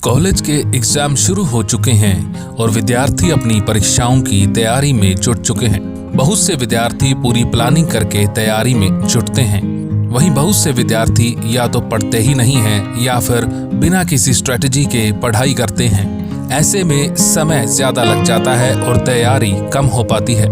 College के exam शुरू हो चुके हैं और विद्यार्थी अपनी परीक्षाओं की तैयारी में जुट चुके हैं। बहुत से विद्यार्थी पूरी प्लानिंग करके तैयारी में जुटते हैं। वहीं बहुत से विद्यार्थी या तो पढ़ते ही नहीं हैं या फिर बिना किसी स्ट्रेटजी के पढ़ाई करते हैं। ऐसे में समय ज्यादा लग जाता है और तैयारी कम हो पाती है।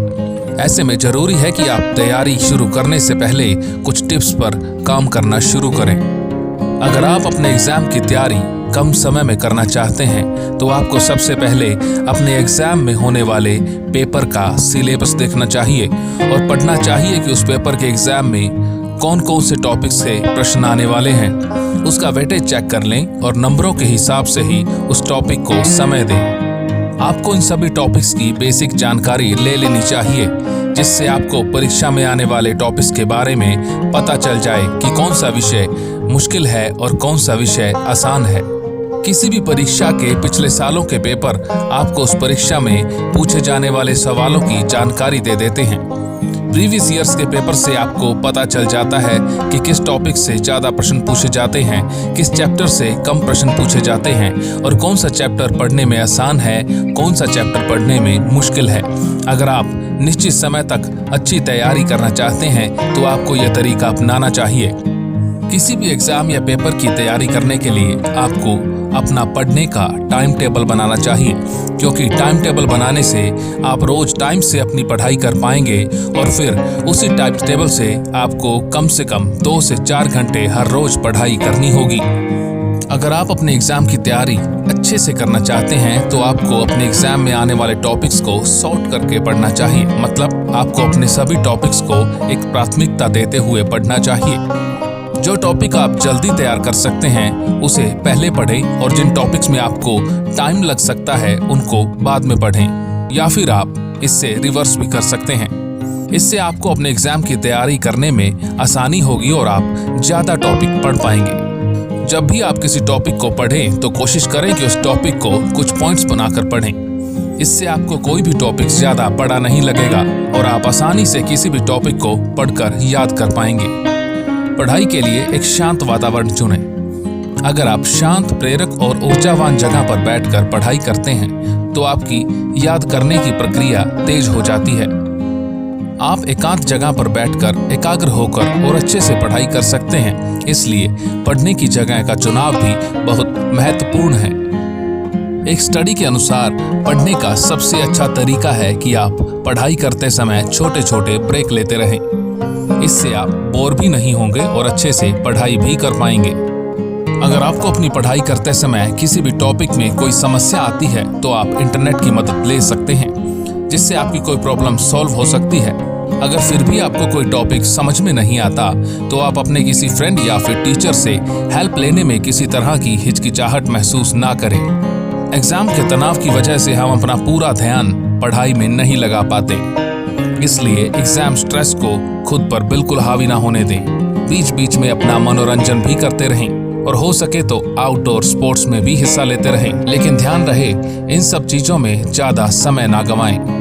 ऐसे में जरूरी है कि आप तैयारी शुरू करने से पहले कुछ टिप्स पर काम करना शुरू करें। अगर आप अपने एग्जाम की तैयारी कम समय में करना चाहते हैं तो आपको सबसे पहले अपने एग्जाम में होने वाले पेपर का सिलेबस देखना चाहिए और पढ़ना चाहिए कि उस पेपर के एग्जाम में कौन कौन से टॉपिक से प्रश्न आने वाले हैं। उसका वेटेज चेक कर लें और नंबरों के हिसाब से ही उस टॉपिक को समय दें। आपको इन सभी टॉपिक्स की बेसिक जानकारी ले लेनी चाहिए जिससे आपको परीक्षा में आने वाले टॉपिक्स के बारे में पता चल जाए कि कौन सा विषय मुश्किल है और कौन सा विषय आसान है। किसी भी परीक्षा के पिछले सालों के पेपर आपको उस परीक्षा में पूछे जाने वाले सवालों की जानकारी दे देते हैं। प्रीवियस ईयर्स के पेपर से आपको पता चल जाता है कि किस टॉपिक से ज़्यादा प्रश्न पूछे जाते हैं, किस चैप्टर से कम प्रश्न पूछे जाते हैं और कौन सा चैप्टर पढ़ने में आसान है, कौन सा चैप्टर पढ़ने में मुश्किल है। अगर आप निश्चित समय तक अच्छी तैयारी करना चाहते हैं तो आपको यह तरीका अपनाना चाहिए। किसी भी एग्जाम या पेपर की तैयारी करने के लिए आपको अपना पढ़ने का टाइम टेबल बनाना चाहिए, क्योंकि टाइम टेबल बनाने से आप रोज टाइम से अपनी पढ़ाई कर पाएंगे और फिर उसी टाइम टेबल से आपको कम से कम 2 से 4 घंटे हर रोज पढ़ाई करनी होगी। अगर आप अपने एग्जाम की तैयारी अच्छे से करना चाहते हैं तो आपको अपने एग्जाम में आने वाले टॉपिक्स को सॉर्ट करके पढ़ना चाहिए। मतलब आपको अपने सभी टॉपिक्स को एक प्राथमिकता देते हुए पढ़ना चाहिए। जो टॉपिक आप जल्दी तैयार कर सकते हैं उसे पहले पढ़ें और जिन टॉपिक्स में आपको टाइम लग सकता है उनको बाद में पढ़ें, या फिर आप इससे रिवर्स भी कर सकते हैं। इससे आपको अपने एग्जाम की तैयारी करने में आसानी होगी और आप ज्यादा टॉपिक पढ़ पाएंगे। जब भी आप किसी टॉपिक को पढ़ें तो कोशिश करें कि उस टॉपिक को कुछ पॉइंट्स बनाकर पढ़ें। इससे आपको कोई भी टॉपिक ज्यादा बड़ा नहीं लगेगा और आप आसानी से किसी भी टॉपिक को पढ़कर याद कर पाएंगे। पढ़ाई के लिए एक शांत वातावरण चुनें। अगर आप शांत, प्रेरक और ऊर्जावान जगह पर बैठकर पढ़ाई करते हैं तो आपकी याद करने की प्रक्रिया तेज हो जाती है। आप एकांत जगह पर बैठकर एकाग्र होकर और अच्छे से पढ़ाई कर सकते हैं। इसलिए पढ़ने की जगह का चुनाव भी बहुत महत्वपूर्ण है। एक स्टडी के अनुसार पढ़ने का सबसे अच्छा तरीका है कि आप पढ़ाई करते समय छोटे छोटे ब्रेक लेते रहें। इससे आप बोर भी नहीं होंगे और अच्छे से पढ़ाई भी कर पाएंगे। अगर आपको अपनी पढ़ाई करते समय किसी भी टॉपिक में कोई समस्या आती है तो आप इंटरनेट की मदद ले सकते हैं, जिससे आपकी कोई प्रॉब्लम सॉल्व हो सकती है। अगर फिर भी आपको कोई टॉपिक समझ में नहीं आता तो आप अपने किसी फ्रेंड या फिर टीचर से हेल्प लेने में किसी तरह की हिचकिचाहट महसूस ना करें। एग्जाम के तनाव की वजह से हम अपना पूरा ध्यान पढ़ाई में नहीं लगा पाते, इसलिए एग्जाम स्ट्रेस को खुद पर बिल्कुल हावी ना होने दें। बीच बीच में अपना मनोरंजन भी करते रहें और हो सके तो आउटडोर स्पोर्ट्स में भी हिस्सा लेते रहें, लेकिन ध्यान रहे इन सब चीजों में ज्यादा समय ना गंवाएं।